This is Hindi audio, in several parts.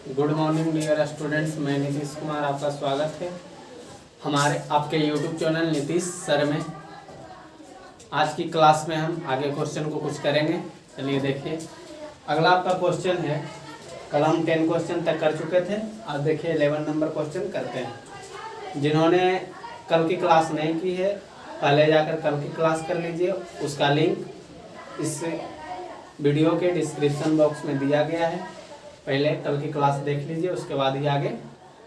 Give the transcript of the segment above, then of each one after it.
गुड मॉर्निंग डियर स्टूडेंट्स, मैं नीतीश कुमार आपका स्वागत है हमारे आपके यूट्यूब चैनल नीतीश सर में। आज की क्लास में हम आगे क्वेश्चन को कुछ करेंगे। चलिए देखिए, अगला आपका क्वेश्चन है। कल हम 10 क्वेश्चन तक कर चुके थे। आज देखिए 11 नंबर क्वेश्चन करते हैं। जिन्होंने कल की क्लास नहीं की है, पहले जाकर कल की क्लास कर लीजिए। उसका लिंक इस वीडियो के डिस्क्रिप्शन बॉक्स में दिया गया है। पहले कल की क्लास देख लीजिए, उसके बाद ही आगे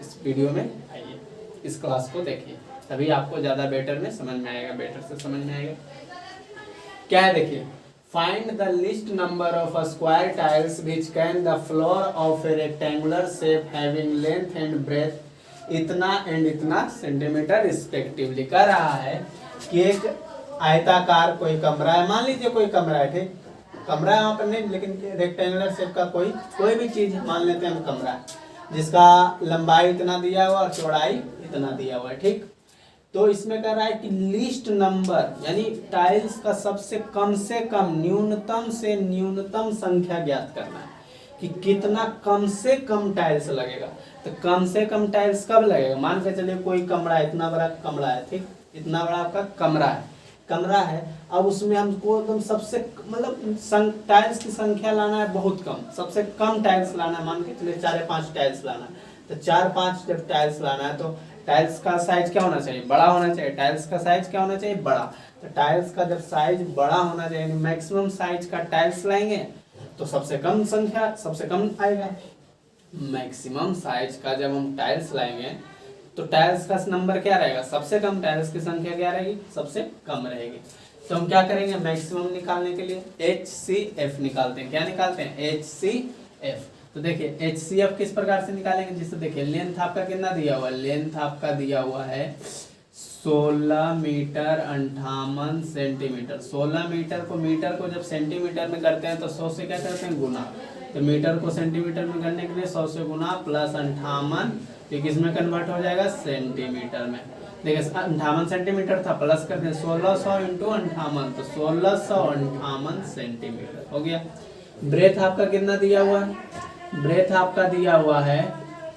इस वीडियो में आइए, इस क्लास को देखिए, तभी आपको ज़्यादा बेटर में समझ में आएगा, बेटर से समझ में आएगा। क्या है देखिए, find the least number of square tiles which can the floor of a rectangular shape having length and breadth इतना एंड इतना सेंटीमीटर रिस्पेक्टिवली। कह रहा है कि एक आयताकार कोई कमरा है, मान लीजिए कोई कमरा है, ठीक, कमरा है वहाँ पर नहीं, लेकिन रेक्टेंगुलर शेप का कोई भी चीज मान लेते हैं हम कमरा, जिसका लंबाई इतना दिया हुआ और चौड़ाई इतना दिया हुआ है, ठीक। तो इसमें कह रहा है कि लिस्ट नंबर यानी टाइल्स का सबसे कम से कम न्यूनतम से न्यूनतम संख्या ज्ञात करना है कि कितना कम से कम टाइल्स लगेगा। तो कम से कम टाइल्स कब लगेगा, मान के चलिए कोई कमरा, इतना बड़ा कमरा है, ठीक, इतना बड़ा आपका कमरा है। अब उसमें हमको एकदम सबसे मतलब टाइल्स की संख्या लाना है बहुत कम, सबसे कम टाइल्स लाना है। मान के चलिए 4 या 5 टाइल्स लाना है। तो 4-5 जब टाइल्स लाना है तो टाइल्स का साइज क्या होना चाहिए, बड़ा होना चाहिए। टाइल्स का साइज क्या होना चाहिए, बड़ा। तो टाइल्स का जब साइज बड़ा होना चाहिए, मैक्सिमम साइज का टाइल्स लाएंगे तो सबसे कम संख्या, सबसे कम आएगा। मैक्सिमम साइज का जब हम टाइल्स लाएंगे तो टाइल्स का नंबर क्या रहेगा, सबसे कम टाइल्स की संख्या क्या रहेगी, सबसे कम रहेगी। तो हम क्या करेंगे, मैक्सिमम निकालने के लिए HCF निकालते हैं। क्या निकालते हैं, HCF। तो देखिए HCF किस प्रकार से निकालेंगे, जिससे देखिए लेंथ आपका कितना दिया हुआ है, लेंथ आपका दिया हुआ है 16 मीटर 58 सेंटीमीटर। 16 मीटर को जब सेंटीमीटर में करते हैं तो 100 से क्या करते हैं, गुना। तो मीटर को सेंटीमीटर में करने के लिए 100 से गुना प्लस 58, ये किस में कन्वर्ट हो जाएगा, सेंटीमीटर में। देखिए 58 सेंटीमीटर था, प्लस कर दें 1600 इंटू 58, तो 1658 सेंटीमीटर हो गया। ब्रेथ आपका कितना दिया हुआ है, ब्रेथ आपका दिया हुआ है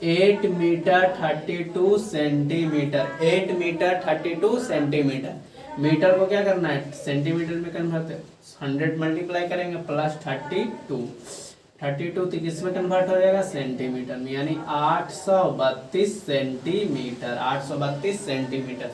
8 metre 32 centimetre. 8 metre 32 centimetre. Metre को क्या करना है, सेंटीमीटर में कन्वर्ट, 100 मल्टीप्लाई करेंगे प्लस 32 तो किसमें कन्वर्ट हो जाएगा, सेंटीमीटर में, यानी 832 सेंटीमीटर। 832 सेंटीमीटर।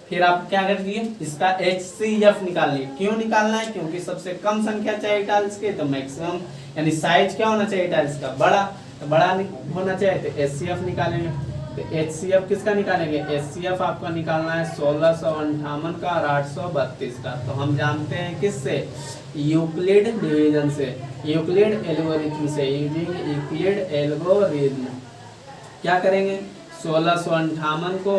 फिर आप क्या कर दिए, इसका HCF निकाल लिए। क्यों निकालना है, क्योंकि सबसे कम संख्या चाहिए टाइल्स के, तो मैक्सिमम यानी साइज क्या होना चाहिए टाइल्स का, बड़ा। तो बड़ा होना चाहिए तो HCF निकालेंगे। तो HCF किसका निकालेंगे, HCF आपका निकालना है 1658 का और 832 का। तो हम जानते हैं किससे, यूक्लिड डिवीजन से, यूक्लिड एल्गोरिथम से। यूजिंग यूक्लिड एल्गोरिथम क्या करेंगे, 1658 को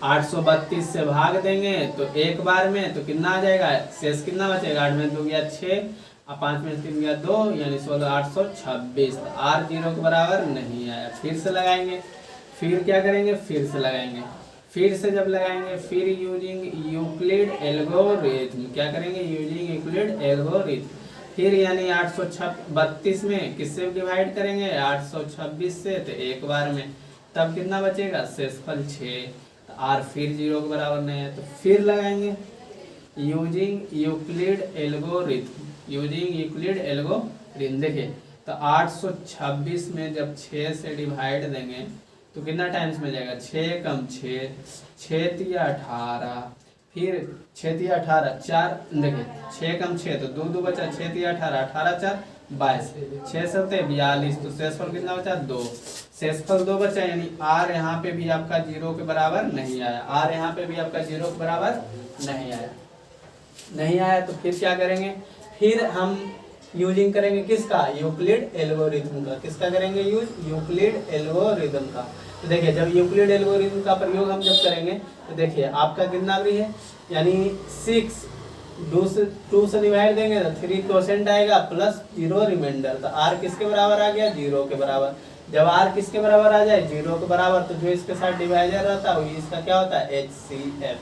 832 से भाग देंगे तो एक बार में, तो कितना आ जाएगा, शेष कितना बचेगा, 8 में 2 गया 6 और 5 में 3 गया 2, यानी 16,826। तो R 0 के बराबर नहीं आया। फिर से लगाएंगे, फिर क्या करेंगे, फिर से लगाएंगे। फिर से जब लगाएंगे, फिर यूजिंग यूक्लिड एल्गोरिथम क्या करेंगे, यूजिंग यूक्लिड एल्गोरिथम। फिर यानी 832 में किससे डिवाइड करेंगे, 826 से, तो एक बार में, तब कितना बचेगा, शेषफल 6। तो R फिर 0 के बराबर नहीं है, तो फिर लगाएंगे using Euclid algorithm. Using Euclid algorithm देखिए, तो 826 में जब 6 से डिवाइड देंगे तो कितना टाइम्स में जाएगा, 6 कम 6, 6 तिया 18, फिर 6 तिया 18, 4 देखिए 6 कम 6 तो 2 2 बचा, 6 तिया 18, 18 4 22, 6 7 42, तो शेषफल कितना बचा, 2। शेषफल 2 बचा, यानी R यहाँ पे भी आपका 0 के बराबर नहीं आया। R यहाँ पे भी आपका 0 के बराबर नहीं आया। तो फिर क्या करेंगे, फिर हम यूजिंग करेंगे किसका, यूक्लिड एल्गोरिथम का। किसका करेंगे यूज, यूक्लिड एल्गोरिथम का। तो देखिए जब यूक्लिड एल्गोरिथम का प्रयोग हम जब करेंगे तो देखिए आपका कितना भी है, यानी 6 2 से डिवाइड देंगे तो 3 क्वोशेंट आएगा प्लस 0 रिमाइंडर। तो R किसके बराबर आ गया, 0 के बराबर। जब R किसके बराबर आ जाए, 0 के बराबर, तो जो इसके साथ डिवाइडर रहता है इसका क्या होता है, HCF।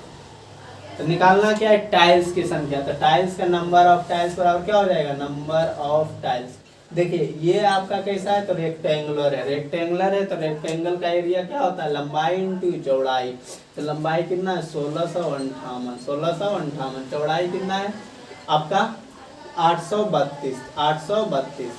तो निकालना क्या है, टाइल्स की संख्या। तो टाइल्स का नंबर ऑफ टाइल्स बराबर क्या हो जाएगा, नंबर ऑफ टाइल्स। देखिए ये आपका कैसा है, तो रेक्टेंगुलर है। रेक्टेंगुलर है तो रेक्टेंगल का एरिया क्या होता है, लंबाई इंटू चौड़ाई। तो लंबाई कितना है 1658, 1658। चौड़ाई कितना है आपका 832, 832।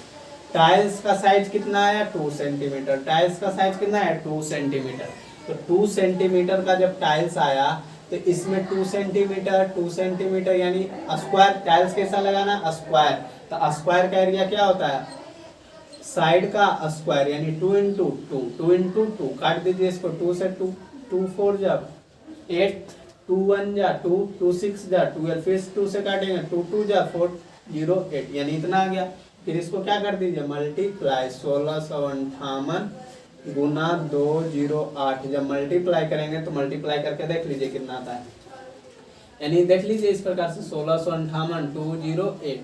टाइल्स का साइज कितना है 2 सेंटीमीटर। टाइल्स का साइज कितना है 2 सेंटीमीटर। तो 2 सेंटीमीटर का जब टाइल्स आया तो इसमें 2 सेंटीमीटर 2 सेंटीमीटर यानी स्क्वायर। टाइल्स कैसा लगाना स्क्वायर। तो स्क्वायर का एरिया क्या होता है, साइड का स्क्वायर यानी 2 इंटू 2, 2 इंटू 2। काट दीजिए इसको, 2 से 2, 2 4 जा 8, 2 1 जा 2, 2 6 जा 12, फिर 2 से काटेंगे 2 2 जा 4 0 8, यानी इतना आ गया। फिर इसको क्या कर दीजिए मल्टीप्लाई 1658 गुना 208। जब मल्टीप्लाई करेंगे तो मल्टीप्लाई करके देख लीजिए कितना आता है, यानी देख लीजिए इस प्रकार से 1658 208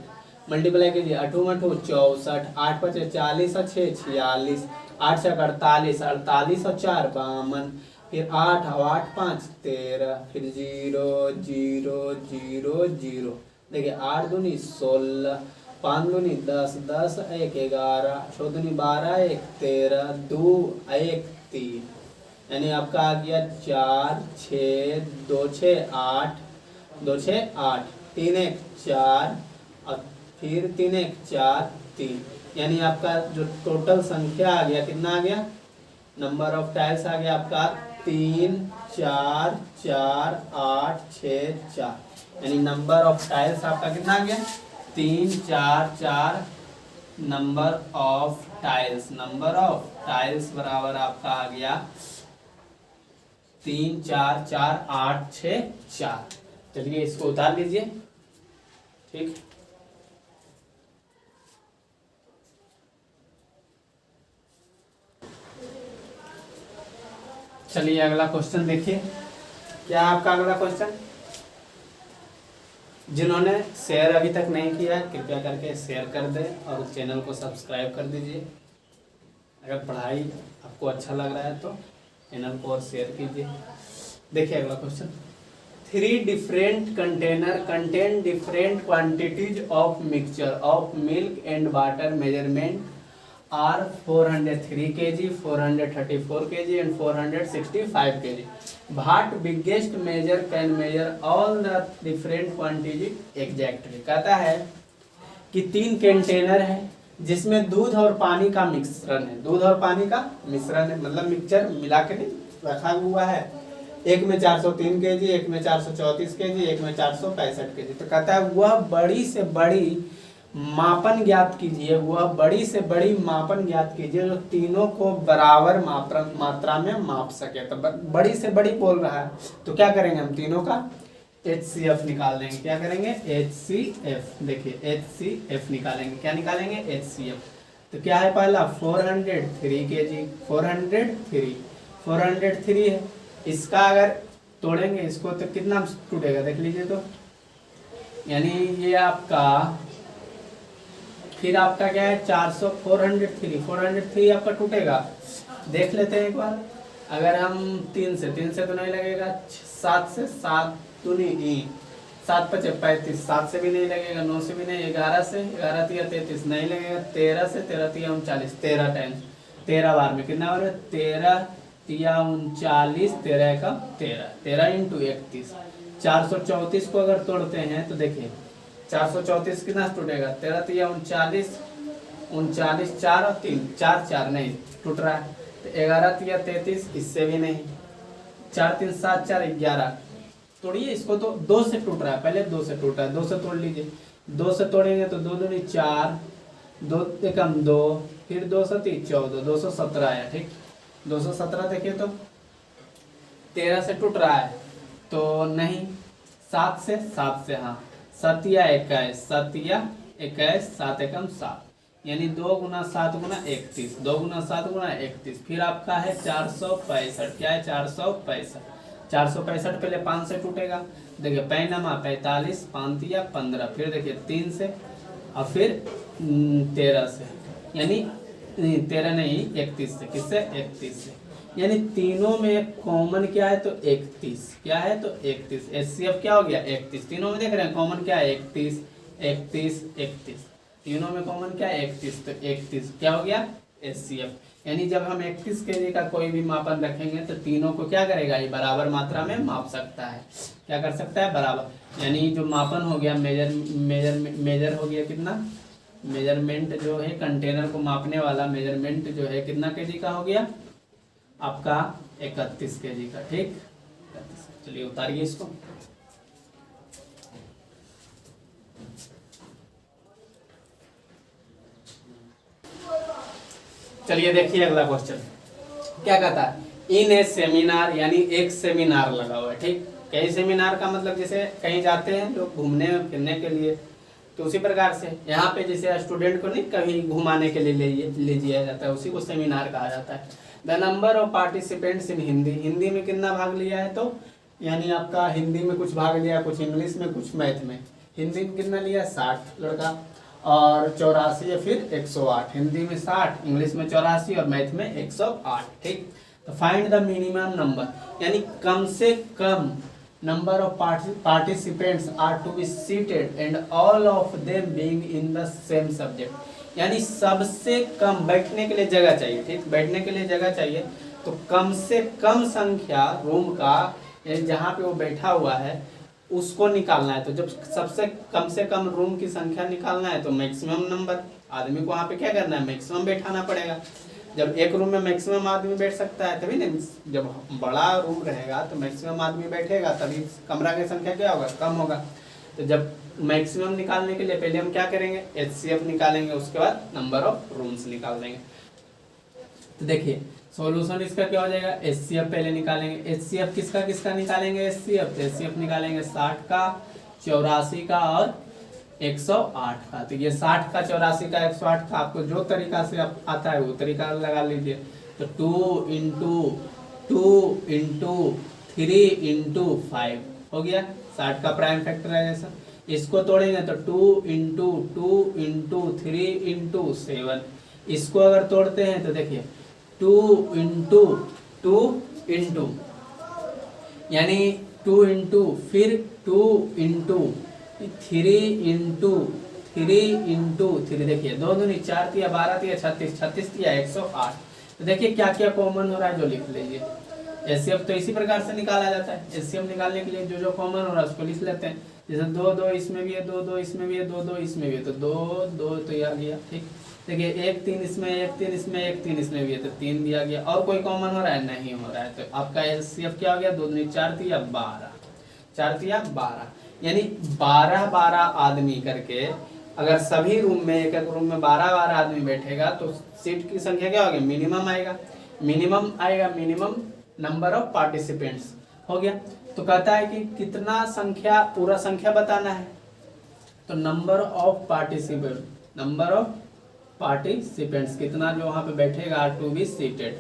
मल्टीप्लाई कीजिए। 8 8 64, 8 5 40 और 6 46, 8 6 48, 48 और 4 52, फिर 8 और 8 5 13, फिर 0 0 0 0। देखिए 8 दूनी 16, 5 दूनी 10, 10 1 11, 6 दूनी 12 1 13, 2 1 3, यानी आपका आ गया 4 6 2 6 8, 2 6 8, 3 1 4 और फिर 3 1 4 3, यानी आपका जो टोटल संख्या आ गया कितना आ गया, नंबर ऑफ टाइल्स आ गया आपका 3 4 4 8 6 4, यानी नंबर ऑफ टाइल्स आपका कितना आ गया 3 4 4। Number of tiles, number of tiles बराबर आपका आ गया 3 4 4 8 6 4। चलिए इसको उतार लीजिए, ठीक। चलिए अगला क्वेश्चन देखिए, क्या आपका अगला क्वेश्चन। जिन्होंने शेयर अभी तक नहीं किया कृपया करके शेयर कर दें और चैनल को सब्सक्राइब कर दीजिए। अगर पढ़ाई आपको अच्छा लग रहा है तो चैनल को और शेयर कीजिए। देखिए अगला question, 3 different container contain different quantities of mixture of milk and water. Measurement are 403 kg, 434 kg and 465 kg. What biggest measure can measure all the different quantities exactly? कहता है कि 3 कंटेनर है जिसमें दूध और पानी का मिश्रण है। दूध और पानी का मिश्रण है मतलब मिक्सचर मिला के रखा हुआ है। एक में 403 केजी, एक में 434 केजी, एक में 465 केजी। तो कहता है वह बड़ी से बड़ी मापन ज्ञात कीजिए, वह बड़ी से बड़ी मापन ज्ञात कीजिए जो तीनों को बराबर मात्रा में माप सके। तो बड़ी से बड़ी बोल रहा है तो क्या करेंगे हम तीनों का HCF निकाल देंगे। क्या करेंगे HCF। देखिए HCF निकालेंगे, क्या निकालेंगे HCF। तो क्या है पहला 403 केजी, 403 है। इसका अगर तोड़ेंगे इसको तो कितना टूटेगा देख लीजिए। तो यानी ये आपका फिर आपका क्या है 403 आपका टूटेगा। देख लेते हैं एक बार। अगर हम 3 से तो नहीं लगेगा, 7 से 7 दूनी 7 5 35, 7 से भी नहीं लगेगा, 9 से भी नहीं, 11 से 11 3 33 नहीं लगेगा, 13 से 13 3 39, 13 टाइम्स 13 बार में कितना हो रहा है 13 3 39, 13 का 13, 13 इंटू 31। 434 को अगर तोड़ते हैं तो देखिए 434 कितना टूटेगा 13 3 39, 39 4 और 3 4 4 नहीं टूट रहा है। तो 11 3 33, इससे भी नहीं, 4 3 7 4 11। तोड़िए इसको तो 2 से टूट रहा है, पहले 2 से टूटा है, 2 से तोड़ लीजिए। 2 से तोड़ेंगे तो 2 दूनी 4, 2 एकम 2, फिर 2 से 3 14, 217 आया, ठीक। 217 देखिए तो 13 से टूट रहा है तो नहीं, 7 से हाँ 7 या 21, 7 या 21, 7 एकम 7, यानी 2 गुना 7 गुना 31, 2 गुना 7 गुना 31। फिर आपका है 465, क्या है 465, 465 पहले 5 से टूटेगा। देखिए पैनमा 45, 5 या 15, फिर देखिए 3 से और फिर 13 से, यानी 13 नहीं 31 से, किससे 31 से, यानी तीनों में कॉमन क्या है तो 31, क्या है तो 31। HCF क्या हो गया 31, तीनों में देख रहे हैं कॉमन क्या है 31 31 31। तीनों में कॉमन क्या है 31, तो 31 क्या हो गया HCF। यानी जब हम 31 kg का कोई भी मापन रखेंगे तो तीनों को क्या करेगा, ये बराबर मात्रा में माप सकता है। क्या कर सकता है, बराबर। यानी जो मापन हो गया मेजर हो गया कितना, मेजरमेंट जो है कंटेनर को मापने वाला मेजरमेंट जो है कितना kg का हो गया आपका 31 kg का। ठीक, चलिए उतारिए इसको। चलिए देखिए अगला क्वेश्चन क्या कहता है, इन ए सेमिनार, यानी एक सेमिनार लगा हुआ है। ठीक, कई सेमिनार का मतलब जैसे कहीं जाते हैं लोग घूमने फिरने के लिए, तो उसी प्रकार से यहाँ पे जैसे स्टूडेंट को नहीं कहीं घुमाने के लिए ले जाया जाता है, उसी को सेमिनार कहा जाता है। The number of participants in Hindi, Hindi में कितना भाग लिया है, तो यानी आपका हिंदी में कुछ भाग लिया, कुछ इंग्लिश में, कुछ मैथ में। हिंदी में कितना लिया 60 लड़का, और 84 या फिर 108। हिंदी में 60, इंग्लिश में 84 और मैथ में 108। ठीक, तो फाइंड द मिनिमम नंबर, यानी कम से कम number of participants are to be seated and all of them being in the same subject. यानी सबसे कम बैठने के लिए जगह चाहिए। ठीक, बैठने के लिए जगह चाहिए, तो कम से कम संख्या रूम का, यानी जहाँ पे वो बैठा हुआ है उसको निकालना है। तो जब सबसे कम से कम रूम की संख्या निकालना है तो मैक्सिमम नंबर आदमी को वहाँ पे क्या करना है, मैक्सिमम बैठाना पड़ेगा। जब एक रूम में मैक्सिमम आदमी बैठ सकता है तभी नहीं, जब बड़ा रूम रहेगा तो मैक्सिमम आदमी बैठेगा, तभी कमरा की संख्या क्या होगा, कम होगा। तो जब मैक्सिमम निकालने के लिए पहले हम क्या करेंगे, HCF निकालेंगे, उसके बाद नंबर ऑफ रूम्स निकाल देंगे। तो देखिए सॉल्यूशन इसका क्या हो जाएगा, HCF पहले निकालेंगे। HCF किसका किसका निकालेंगे, HCF तो HCF निकालेंगे 60 का, 84 का और 108 का। तो ये 60 का, 84 का, 108 का, आपको जो तरीका से आता है वो तरीका लगा लीजिए। तो 2 × 2 × 3 × 5 हो गया 60 का प्राइम फैक्टराइजेशन। इसको तोड़ेंगे तो 2 × 2 × 3 × 7। इसको अगर तोड़ते हैं तो देखिए 2 × 2 × यानी 2 × फिर 2 × 3 × 3 × 3। देखिए 2 दूनी 4 तिया 12 तिया 36, 36 तिया 108। तो देखिए क्या क्या कॉमन हो रहा है जो लिख लीजिए। HCF तो इसी प्रकार से निकाला जाता है। HCF निकालने के लिए जो जो कॉमन हो रहा है उसको लिख लेते हैं। जैसे 2 2 इसमें भी है, 2 2 इसमें भी है, 2 2 इसमें भी है, तो 2 2 तो ये आ गया। ठीक, देखिए 1 3 इसमें, 1 3 इसमें, 1 3 इसमें भी है, तो 3 दिया गया। और कोई कॉमन हो रहा है, नहीं हो रहा है, तो आपका HCF क्या हो गया, 2 दूनी 4 तिया 12, 4 तिया 12, यानी 12 12 आदमी करके अगर सभी रूम में, एक एक रूम में 12 12 आदमी बैठेगा तो सीट की संख्या क्या होगी, मिनिमम आएगा। मिनिमम नंबर ऑफ पार्टिसिपेंट्स हो गया। तो कहता है कि कितना संख्या, पूरा संख्या बताना है, तो नंबर ऑफ पार्टिसिपेंट्स कितना जो वहां पे बैठेगा टू बी सीटेड।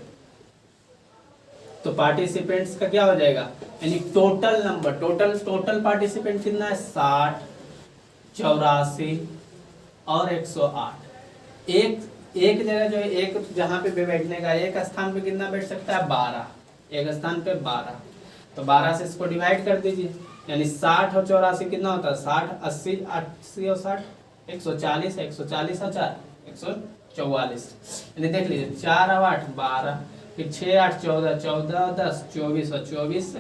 तो पार्टिसिपेंट्स का क्या हो जाएगा, यानी टोटल नंबर, टोटल पार्टिसिपेंट कितना है 60, 84 और 108। एक जगह जो है, एक जहाँ पे बैठने का, एक स्थान पे कितना बैठ सकता है 12, एक स्थान पे 12। तो 12 से इसको डिवाइड कर दीजिए, यानी 60 और 84 कितना होता है 60, 80 और 60 140, 140 और 4 144। यानी देख लीजिए 4 और 8 12, फिर 6 8 14, 14 और 10 24 और 24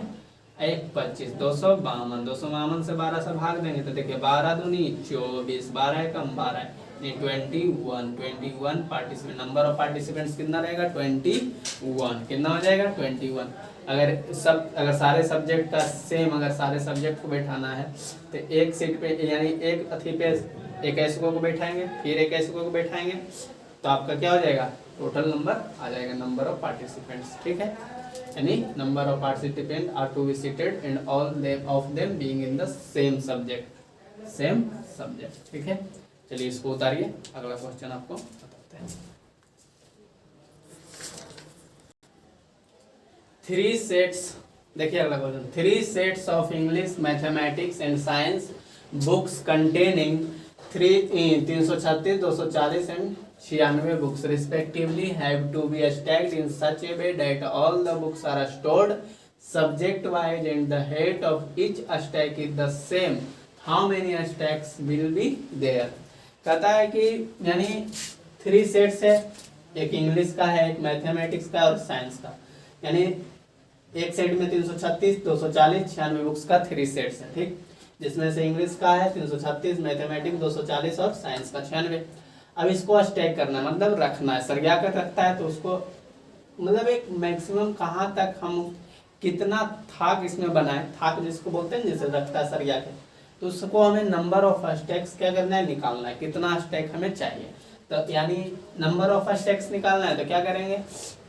1 25, 252, 252 से 12 से भाग देंगे तो देखिए 12 दूनी 24, 12 कम 12, 21 पार्टिसिपेंट। नंबर ऑफ पार्टिसिपेंट्स कितना रहेगा 21, कितना हो जाएगा 21। अगर सारे सब्जेक्ट का सेम, अगर सारे सब्जेक्ट को बैठाना है तो एक सीट पे, यानी एक अथी पे एक ऐसे को बैठाएंगे, फिर एक ऐसे को बैठाएंगे, तो आपका क्या हो जाएगा, टोटल नंबर आ जाएगा, नंबर ऑफ पार्टिसिपेंट्स। ठीक है, यानी number of participant are to be seated and all of them being in the same subject. ठीक है, चलिए इसको उतारिए, अगला क्वेश्चन आपको बताते हैं। 3 सेट्स, देखिए अगला question, 3 sets of English, mathematics and science books containing 336, 240 and 96 books respectively have to be stacked in such a way that all the books are stored subject wise and the height of each stack is the same. How many stacks will be there? कहता है कि यानी 3 सेट्स है, एक इंग्लिश का है, एक मैथमेटिक्स का और साइंस का। यानी एक सेट में 336, 240, 96 बुक्स का 3 सेट्स है, ठीक। जिसमें से इंग्लिश का है 336, मैथमेटिक्स 240 और साइंस का 96। अब इसको स्टैक करना है, मतलब रखना है, सरिया कर रखता है तो उसको मतलब एक मैक्सिमम कहाँ तक हम कितना थाक इसमें बनाए, थाक जिसको बोलते हैं जैसे रखता है सरिया के, तो उसको हमें नंबर ऑफ स्टैक्स क्या करना है, निकालना है, कितना स्टैक हमें चाहिए। तो यानी नंबर ऑफ स्टैक्स निकालना है तो क्या करेंगे,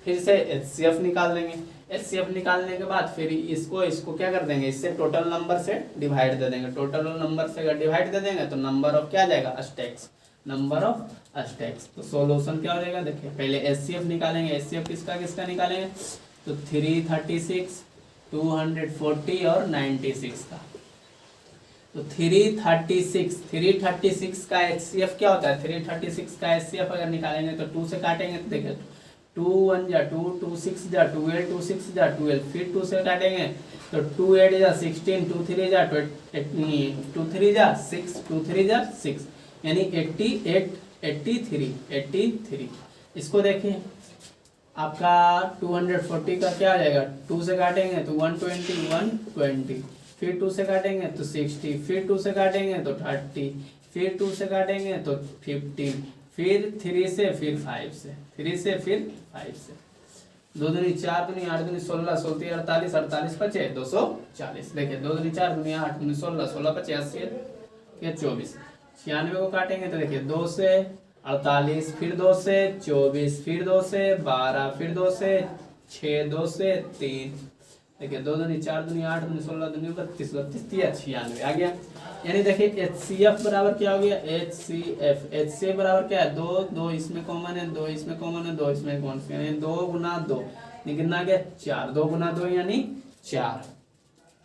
फिर से HCF निकाल देंगे। HCF निकालने के बाद फिर इसको क्या कर देंगे, इससे टोटल नंबर से डिवाइड दे देंगे। टोटल नंबर से अगर डिवाइड दे देंगे तो नंबर ऑफ क्या आ जाएगा, स्टैक्स, नंबर ऑफ स्टैक्स। तो सॉल्यूशन क्या हो जाएगा, देखिए पहले HCF निकालेंगे। HCF किसका किसका निकालेंगे, तो 336, 240 और 96 का। तो 336 का HCF क्या होता है, 336 का HCF अगर निकालेंगे तो 2 से काटेंगे तो देखिए 2 1 जा 2, 2 6 जा 12, 2 6 जा 12, फिर 2 से काटेंगे तो 2 8 जा 16, 2 3 जा 2 3 जा 6, 2 3 जा 6, यानी 83। इसको देखिए आपका 240 का क्या आ जाएगा, 2 से काटेंगे तो 120, फिर 2 से काटेंगे तो 60, फिर 2 से काटेंगे तो 30, फिर 2 से काटेंगे तो 15, फिर 3 से, फिर 5 से, 3 से फिर 5 से, 2 दूनी 4 दूनी 8 दूनी 16, 16 48, 48 पचे 240। देखिए 2 दूनी 4 दूनी 8 दूनी 16, 16 पचे 80, फिर 24, 96 को काटेंगे तो देखिए 2 से 48, फिर 2 से 24, फिर 2 से 12, फिर 2 से 6, 2 से 3, देखिए 2 दूनी 4 दूनी 8 दूनी 16 दूनी 32, 32 96 आ गया। यानी देखिए HCF बराबर क्या हो गया, HCF बराबर क्या है, 2 2 इसमें कॉमन है, 2 इसमें कॉमन है, 2 इसमें कॉमन है, यानी 2 गुना 2 कितना आ गया 4, 2 गुना 2 यानी 4,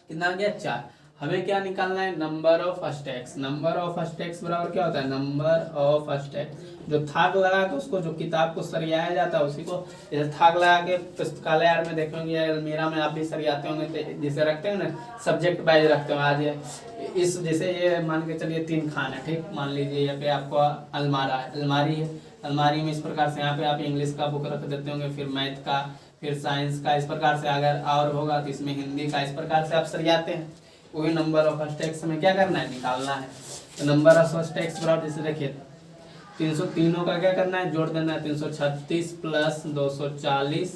कितना आ गया 4। हमें क्या निकालना है, number of stacks. Number of stacks बराबर क्या होता है, नंबर ऑफ स्टैक्स। जो थाक लगा के उसको, जो किताब को सरियाया जाता है उसी को, जैसे थाक लगा के पुस्तकालय में देखेंगे, अलमीरा में आप भी सरियाते होंगे, जैसे रखते हैं ना, सब्जेक्ट वाइज रखते हो। आज इस जैसे ये मान के चलिए 3 खान है, ठीक, मान लीजिए यहाँ पे आपको अलमारी है, अलमारी में इस प्रकार से यहाँ पे आप इंग्लिश का बुक रख देते होंगे, फिर मैथ का, फिर साइंस का, इस प्रकार से अगर और होगा तो इसमें हिंदी का, इस प्रकार से आप सरियाते हैं। वही नंबर ऑफ स्टैक्स में क्या करना है, निकालना है। तो नंबर ऑफ स्टैक्स बराबर जैसे देखिए 303 का क्या करना है, जोड़ देना है, 336 plus 240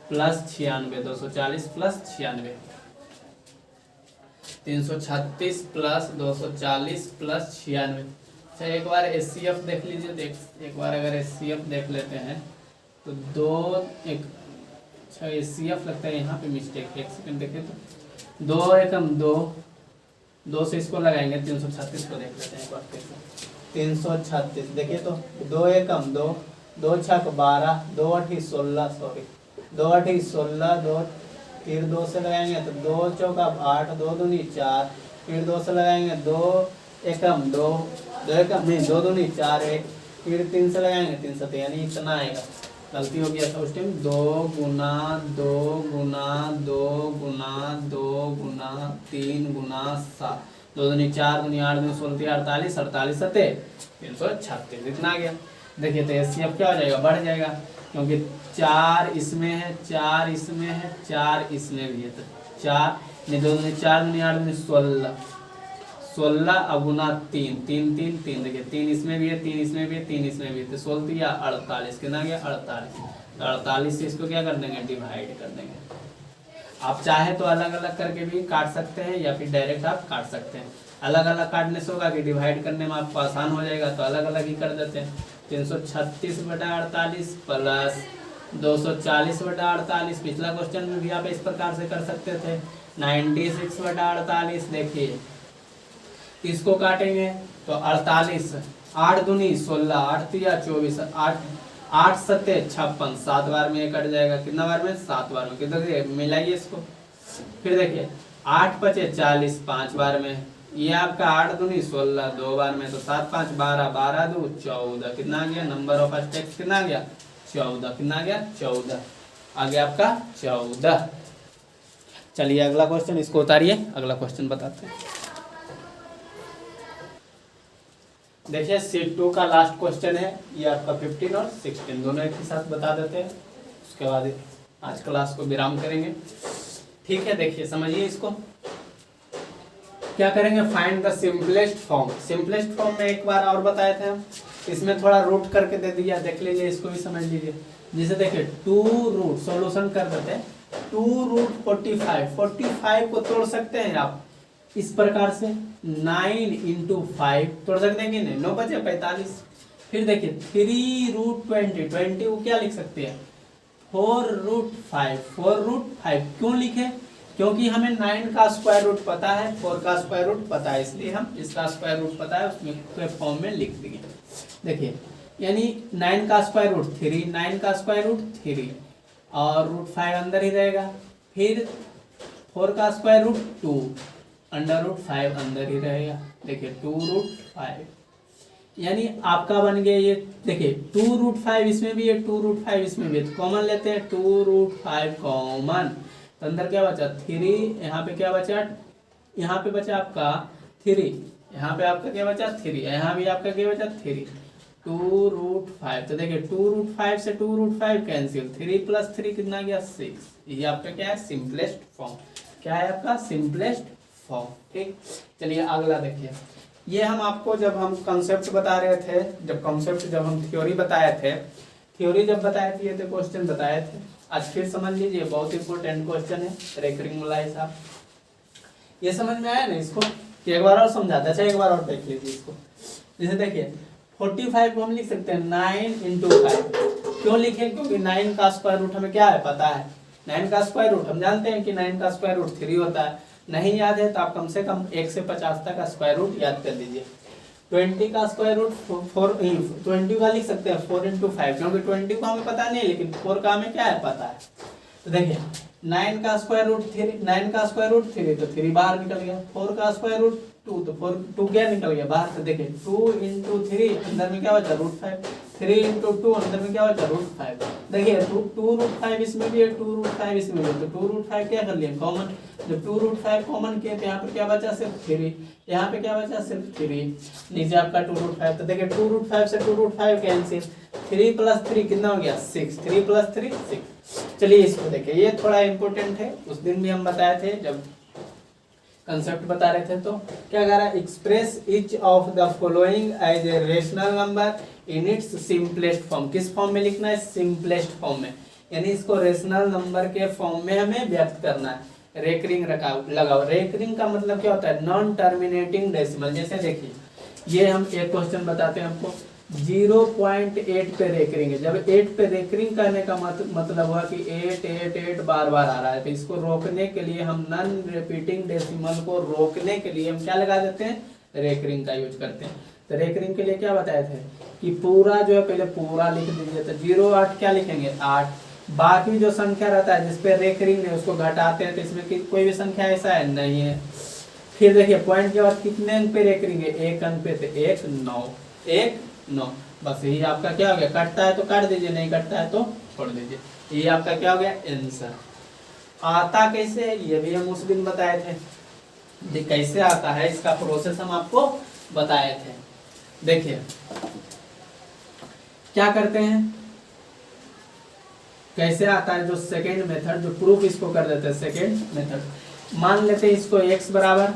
plus 96, 240 plus 96, 336 plus 240 plus 96। अच्छा एक बार HCF देख लीजिए, एक बार अगर HCF देख लेते हैं तो 2 1, अच्छा HCF लगता है यहाँ पे मिस्टेक, एक सेकंड देखें तो 2 एकम 2, 2 से इसको लगाएंगे, 336 को देख लेते हैं एक बार फिर से। 336 देखिए तो 2 एकम 2, 2 छक 12, 2 अठी 16, सॉरी 2 अठी 16, 2 फिर 2 से लगाएंगे तो 2 चौका 8, 2 दूनी 4, फिर 2 से लगाएंगे 2 एकम 2, 2 एकम नहीं 2 दूनी 4 1, फिर 3 से लगाएंगे 3 7, यानी इतना आएगा। गलती हो गया था उस टाइम, 2 गुना 2 गुना 2 गुना 2 गुना 3 गुना 7, 2 दूनी 4 दूनी 8 दूनी 16 48, 48 सते 336, इतना आ गया। देखिए तो HCF क्या हो जाएगा, बढ़ जाएगा, क्योंकि 4 इसमें है, 4 इसमें है, 4 इसमें भी है, तो 4 नहीं 2 दूनी 4 दूनी 8 दूनी 16, 16 अगुना 3 3 3 3, देखिए 3 इसमें भी है, 3 इसमें भी है, 3 इसमें भी है, तो 16 या 48, कितना गया 48। तो 48 से इसको क्या कर देंगे, डिवाइड कर देंगे। आप चाहे तो अलग अलग करके भी काट सकते हैं या फिर डायरेक्ट आप काट सकते हैं। अलग अलग काटने से होगा कि डिवाइड करने में आपको आसान हो जाएगा, तो अलग अलग ही कर देते हैं। 336/48 प्लस 240/48, पिछला क्वेश्चन में भी आप इस प्रकार से कर सकते थे। 96/48, देखिए इसको काटेंगे तो 48, 8 दूनी 16, 8 तिया 24, 8 सत्ते 56, 7 बार में ये कट जाएगा, कितना बार में 7 बार में, कितना मिलाइए इसको। फिर देखिए 8 पचे 40, 5 बार में, ये आपका 8 दूनी 16, 2 बार में, तो 7 5 12, 12 2 14, कितना आ गया, नंबर ऑफ स्टेप्स कितना आ गया 14, कितना आ गया 14, आ गया आपका 14। चलिए अगला क्वेश्चन, इसको उतारिए, अगला क्वेश्चन बताते हैं। देखिए शीट 2 का लास्ट क्वेश्चन है, ये आपका 15 और 16 दोनों एक ही साथ बता देते हैं, उसके बाद आज क्लास को विराम करेंगे। ठीक है, देखिए समझिए इसको क्या करेंगे, find the simplest form. Simplest form में एक बार और बताए थे हम, इसमें थोड़ा रूट करके दे दिया, देख लीजिए इसको भी समझ लीजिए। जैसे देखिए 2 रूट सॉल्यूशन कर देते हैं, 2 रूट 45 को तोड़ सकते हैं आप इस प्रकार से, 9 इंटू 5 तोड़ सकते हैं कि नहीं, 9 बचे 45। फिर देखिए 3 रूट 20 को क्या लिख सकते हैं, 4 रूट 5 क्यों लिखे, क्योंकि हमें 9 का स्क्वायर रूट पता है, 4 का स्क्वायर रूट पता है, इसलिए हम इसका स्क्वायर रूट पता है उसमें के फॉर्म में लिख दिए। देखिए यानी 9 का स्क्वायर रूट 3, 9 का स्क्वायर रूट 3 और रूट 5 अंदर ही रहेगा। फिर 4 का स्क्वायर रूट 2 अंडर रूट 5 अंदर ही रहेगा। देखिए 2 रूट 5 यानी आपका बन गया ये, देखिए 2 रूट 5 इसमें भी है, 2 रूट 5 इसमें भी है, तो कॉमन लेते हैं 2 रूट 5 कॉमन, तो अंदर क्या बचा 3, यहाँ पे क्या बचा, यहाँ पे बचा आपका 3, यहाँ पे आपका क्या बचा 3, यहाँ भी आपका क्या बचा 3, 2 रूट 5। तो देखिए 2 रूट 5 से 2 रूट 5 कैंसिल, 3 प्लस 3 कितना गया 6। ये आपका क्या है सिंपलेस्ट फॉर्म, क्या है आपका सिंपलेस्ट फॉर्म। ठीक, चलिए अगला देखिए, ये हम आपको जब हम कॉन्सेप्ट बता रहे थे, जब हम थ्योरी बताए थे, थ्योरी जब बताए थे ये तो क्वेश्चन बताए थे, आज फिर समझ लीजिए बहुत इंपॉर्टेंट क्वेश्चन है, रेकरिंग मलाई साहब। ये समझ में आया ना इसको, कि एक बार और समझाते, अच्छा एक बार और देख लीजिए इसको। जैसे देखिए 45 को हम लिख सकते हैं 9 इंटू 5, क्यों लिखे, क्योंकि 9 का स्क्वायर रूट हमें क्या है पता है, 9 का स्क्वायर रूट हम जानते हैं कि 9 का स्क्वायर रूट 3 होता है। नहीं याद है तो आप कम से कम 1 से 50 तक का स्क्वायर रूट याद कर लीजिए। 20 का स्क्वायर रूट 20 का लिख सकते हैं 4 इंटू 5, क्योंकि 20 को हमें पता नहीं है, लेकिन 4 का हमें क्या है पता है। तो देखिए 9 का स्क्वायर रूट 3, 9 का स्क्वायर रूट 3 तो 3 बाहर निकल गया, 4 का स्क्वायर रूट 2 तो 2 क्या निकल गया बाहर। तो देखिए 2 इंटू 3 अंदर में क्या बचा रूट 5, 3 इंटू 2 अंदर में क्या बचा रूट 5। देखिए 2 रूट 5 इसमें भी है, 2 रूट 5 इसमें भी है, तो 2 रूट 5 क्या कर लिया कॉमन, जब 2 रूट 5 कॉमन किए तो यहाँ पे क्या बचा सिर्फ 3, यहाँ पे क्या बचा सिर्फ 3, नीचे आपका 2 रूट 5। तो देखिए 2 रूट 5 से 2 रूट 5 कैंसिल, 3 प्लस 3 कितना हो गया 6, 3 प्लस 3 6। चलिए इसको देखिए, ये थोड़ा इंपॉर्टेंट है, उस दिन भी हम बताए थे जब कंसेप्ट बता रहे थे। तो क्या कह रहा है, express each of the following as a rational number in its simplest form. किस फॉर्म में लिखना है, सिंपलेस्ट फॉर्म में, यानी इसको रेशनल नंबर के फॉर्म में हमें व्यक्त करना है। रेकरिंग लगाओ, रेकरिंग का मतलब क्या होता है, नॉन टर्मिनेटिंग डेसिमल। जैसे देखिए ये हम एक क्वेश्चन बताते हैं आपको, 0.8 पे रेकरिंग है, जब 8 पे रेकरिंग करने का मतलब हुआ कि 8 बार बार आ रहा है, तो इसको रोकने के लिए हम नॉन रिपीटिंग डेसिमल को रोकने के लिए हम क्या लगा देते हैं, रेकरिंग का यूज करते हैं। तो रेकरिंग के लिए क्या बताए थे कि पूरा जो है पहले पूरा लिख दीजिए, तो 0.8 क्या लिखेंगे 8, बाकी जो संख्या रहता है जिसपे रेकरिंग है उसको घटाते हैं, तो इसमें कोई भी संख्या ऐसा है नहीं है। फिर देखिए पॉइंट के बाद कितने अंक पे रेकरिंग है, 1 अंक पे, तो 1 9, बस यही आपका क्या हो गया, कटता है तो काट दीजिए, नहीं कटता है तो छोड़ दीजिए। ये आपका क्या हो गया आंसर। आता कैसे है ये भी हम उस दिन बताए थे, कैसे आता है इसका प्रोसेस हम आपको बताए थे। देखिए क्या करते हैं, कैसे आता है, जो सेकेंड मेथड, जो प्रूफ इसको कर देते हैं सेकेंड मेथड। मान लेते हैं इसको x बराबर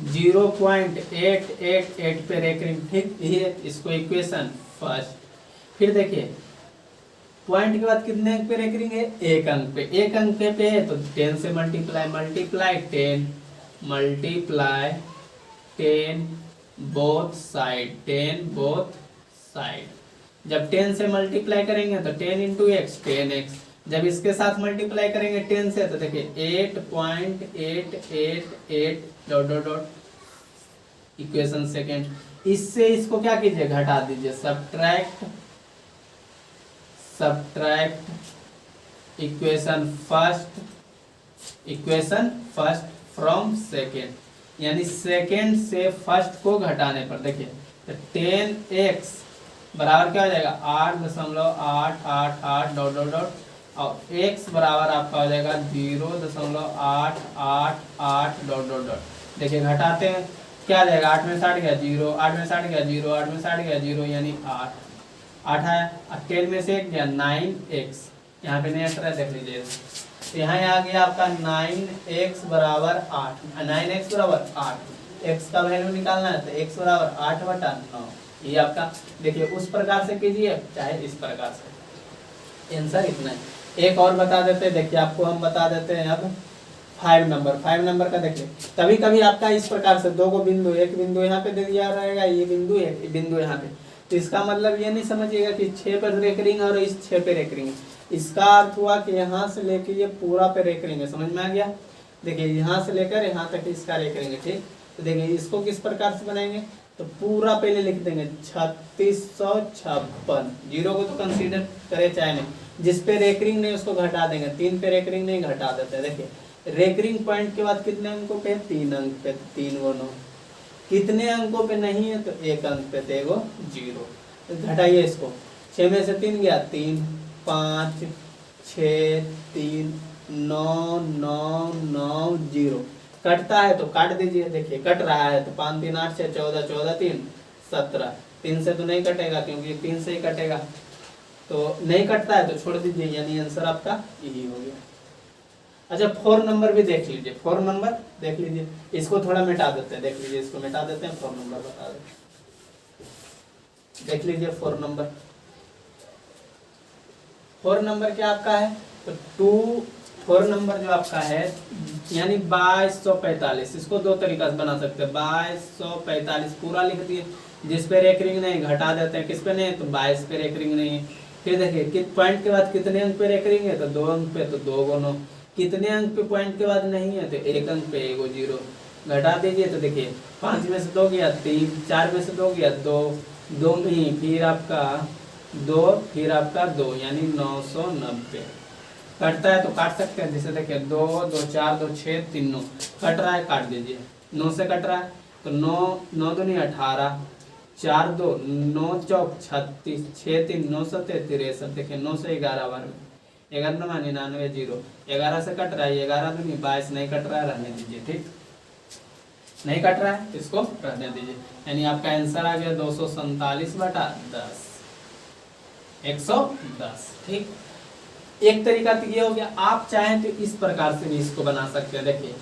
0.888 पे रेकरिंग, ठीक ये इसको इक्वेशन फर्स्ट। फिर देखिए पॉइंट के बाद कितने अंक पे रेकरिंग है, 1 अंक पे, 1 अंक पे है तो 10 से मल्टीप्लाई 10 बोथ साइड। जब 10 से मल्टीप्लाई करेंगे तो 10 इंटू एक्स 10x, जब इसके साथ मल्टीप्लाई करेंगे 10 से तो देखिए 8.888 dot dot dot equation second. इससे इसको क्या कीजिए घटा दीजिए, subtract equation first from second, यानी सेकेंड से फर्स्ट को घटाने पर देखिए तो 10x बराबर क्या हो जाएगा 8.888 डॉट डॉट डॉट, और x बराबर आपका हो जाएगा 0.888 डॉट डॉट डॉट। देखिए घटाते हैं क्या आ जाएगा, 8 में 60 गया 0, 8 में 60 गया 0, 8 में 60 गया 0 यानी 8 8 आया। 10 में से 1 गया 9x, यहाँ पे नहीं हट रहा है देख लीजिए। तो यहाँ आ गया आपका 9x बराबर 8, 9x बराबर 8, x का वैल्यू निकालना है तो x बराबर 8/9। ये आपका देखिए उस प्रकार से कीजिए चाहे इस प्रकार से, आंसर इतना है। एक और बता देते हैं, देखिए आपको हम बता देते हैं अब 5 नंबर का देखिए। कभी कभी आपका इस प्रकार से दो को बिंदु, एक बिंदु यहाँ पे दे दिया रहेगा, ये बिंदु एक बिंदु यहाँ पे, तो इसका मतलब ये नहीं समझिएगा कि 6 पे रेकरिंग और इस 6 पे रेकरिंग। इसका अर्थ हुआ कि यहाँ से लेके ये पूरा पे रेकरिंग है, समझ में आ गया। देखिए यहाँ से लेकर यहाँ तक इसका रेकरिंग है, ठीक। तो देखिए इसको किस प्रकार से बनाएंगे, तो पूरा पहले लिख देंगे 3656, जीरो को तो कंसीडर करे चाहे नहीं, जिस पे रेकरिंग नहीं उसको घटा देंगे, 3 पे रेकरिंग नहीं घटा देते। देखिए रेकरिंग पॉइंट के बाद कितने अंकों पे, 3 अंक पे, 3 × 9, कितने अंकों पे नहीं है तो 1 अंक पे, तो 0, तो घटाइए इसको। 6 में से 3 गया 3, 5 6 3 9 9 9 0, कटता है तो काट दीजिए। देखिए कट रहा है तो 5 3 8 6 14 14 3 17, 3 से तो नहीं कटेगा क्योंकि 3 से ही कटेगा, तो नहीं कटता है तो छोड़ दीजिए, यानी आंसर आपका यही हो गया। अच्छा 4 नंबर भी देख लीजिए, 4 नंबर देख लीजिए, इसको थोड़ा मिटा देते हैं, देख लीजिए इसको मिटा देते हैं, 4 नंबर बता देते हैं, देख लीजिए 4 नंबर। 4 नंबर क्या आपका है, तो 4 नंबर जो आपका है यानी 2245, इसको दो तरीका से बना सकते हैं। 2245 पूरा लिख दिए, जिस पे रेकरिंग नहीं घटा देते हैं, किस पे नहीं तो 22 पे रेकरिंग नहीं है। फिर देखिए पॉइंट के बाद कितने अंक पे रेकरिंग है तो 2 अंक पे, तो 2 × 9, कितने अंक पे पॉइंट के बाद नहीं है तो 1 अंक पे, 1 0, घटा दीजिए। तो देखिए 5 में से 2 गया 3, 4 में से 2 गया 2, 2 नहीं, फिर आपका 2, फिर आपका 2 यानी 990। कटता है तो काट सकते हैं, जैसे देखिए 2 2 4 2 6 3 9, कट रहा है काट दीजिए, 9 से कट रहा है तो 9 9 2 18, 4 2 9 4 36, 6 3 9 7 63, देखिए 9 से 11 बार में 11 9 99 0, 11 से कट रहा है, 11 2 22 नहीं कट रहा है, रहने दीजिए, ठीक नहीं कट रहा है इसको रहने दीजिए, यानी आपका आंसर आ गया 247/10, 110, ठीक। एक तरीका तो ये हो गया, आप चाहें तो इस प्रकार से भी इसको बना सकते हैं। देखिए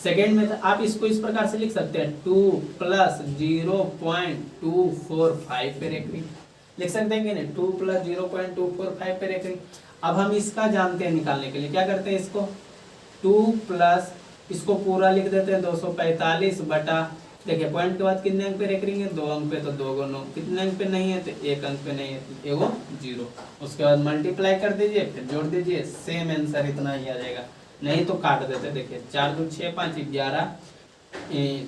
सेकेंड में आप इसको इस प्रकार से लिख सकते हैं 2 + 0.245 पे रेकरिंग लिख सकते हैं कि नहीं, 2 + 0.245 पे रेकरिंग। अब हम इसका जानते हैं निकालने के लिए, क्या करते हैं इसको 2 प्लस इसको पूरा लिख देते हैं 245 बटा, देखिए पॉइंट के बाद कितने अंक पे रेकरिंग है 2 अंक पे, तो 2 × 9, कितने अंक पे नहीं है तो 1 अंक पे नहीं है तो 1 0, उसके बाद मल्टीप्लाई कर दीजिए, फिर जोड़ दीजिए, सेम आंसर इतना ही आ जाएगा। नहीं तो काट देते, देखिए 4 2 6 5 11,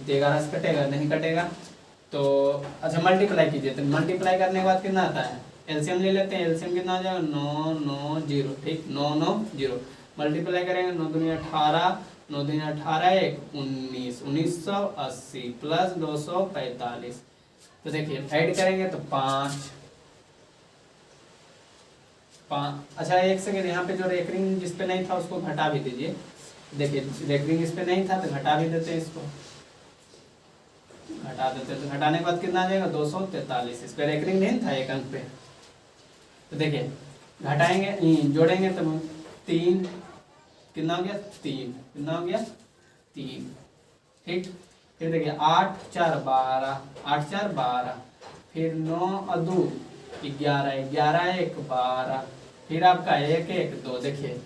11 से कटेगा नहीं कटेगा तो अच्छा मल्टीप्लाई कीजिए, तो मल्टीप्लाई करने के बाद कितना आता है, एलसीएम ले लेते हैं, एलसीएम कितना आ जाएगा 9 9 0, ठीक 9 9 0, मल्टीप्लाई करेंगे 9 दूनी 18, 9 दूनी 18 1 19, 1980 प्लस 245, तो देखिए ऐड करेंगे तो 5 अच्छा 1 सेकेंड, यहाँ पे जो रेकरिंग जिस पे नहीं था उसको घटा भी दीजिए। देखिए रेकरिंग इस पे नहीं था तो घटा भी देते हैं, इसको घटा देते हैं, तो घटाने के बाद कितना आ जाएगा 243, इस पे रेकरिंग नहीं था 1 अंक पे, तो देखिए घटाएंगे जोड़ेंगे तो 3 कितना हो गया 3, कितना हो गया 3, ठीक। फिर देखिए 8 4 12, 8 4 12, फिर 9 और 2 11, 11 1 12, फिर आपका 1 1 2, देखिए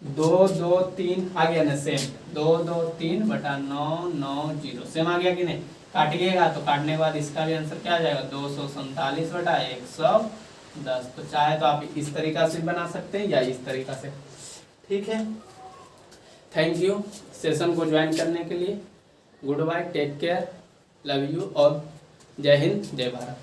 2 2 3 आ गया ना सेम, 2 2 3 बटा 9 9 0, सेम आ गया कि नहीं, काटिएगा तो काटने के बाद इसका भी आंसर क्या आ जाएगा 247/110। तो चाहे तो आप इस तरीका से बना सकते हैं या इस तरीका से, ठीक है। थैंक यू सेशन को ज्वाइन करने के लिए, good bye, take care, love you और जय हिंद जय भारत।